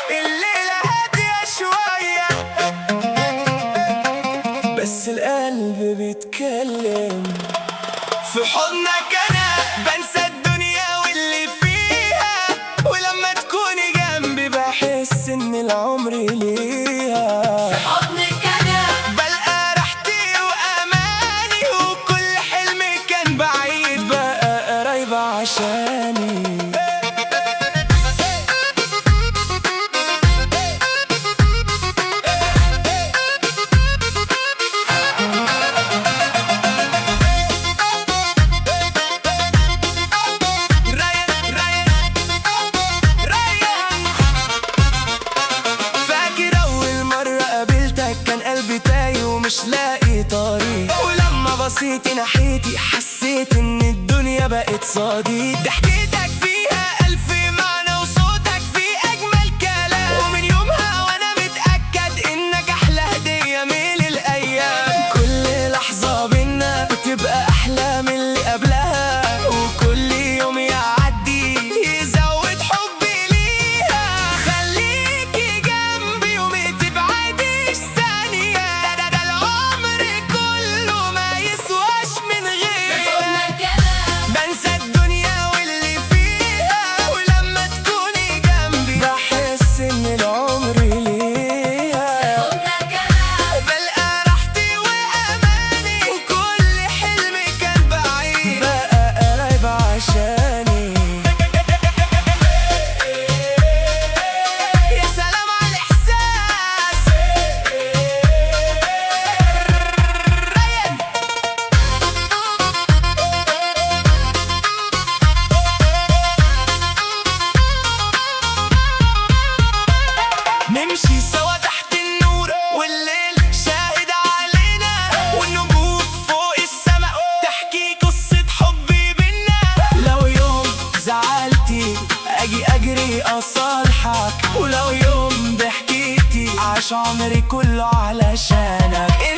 الليلة هادية شوية بس القلب بيتكلم. في حضنك أنا بنسى الدنيا واللي فيها، ولما تكوني جنبي بحس إن العمر ليها. في حضنك أنا بلقى راحتي وأماني، وكل حلم كان بعيد بقى قريبة عشاني. قلبي تايه ومش لاقي طريق، ولما بصيت ناحيتي حسيت ان الدنيا بقت صديق. ضحكتك فيها ألف معنى وصوتك فيه أجمل كلام، ومن يومها وأنا متأكد إنك أحلى هدية من الأيام. كل لحظة بينا بتبقى أحلى من اللي قبلها، وكل يوم يعدي يزود حبي ليها. خليكي جنبي وما تبعديش ثانية، ده العمر كله ما يسواش من غيرك. بنسى الدنيا واللي فيها، ولما تكوني جنبي بحس إن العمر ليها. بلقى راحتي وأماني، وكل حلم كان بعيد بقى قريب عشاني. يا سلام على الإحساس. نمشي سوا تحت النور والليل شاهد علينا، والنجوم فوق السما تحكي قصة حب بينا. لو يوم زعلتي أجي أجري أصالحك، ولو يوم ضحكتي عاش عمري كله علشانك.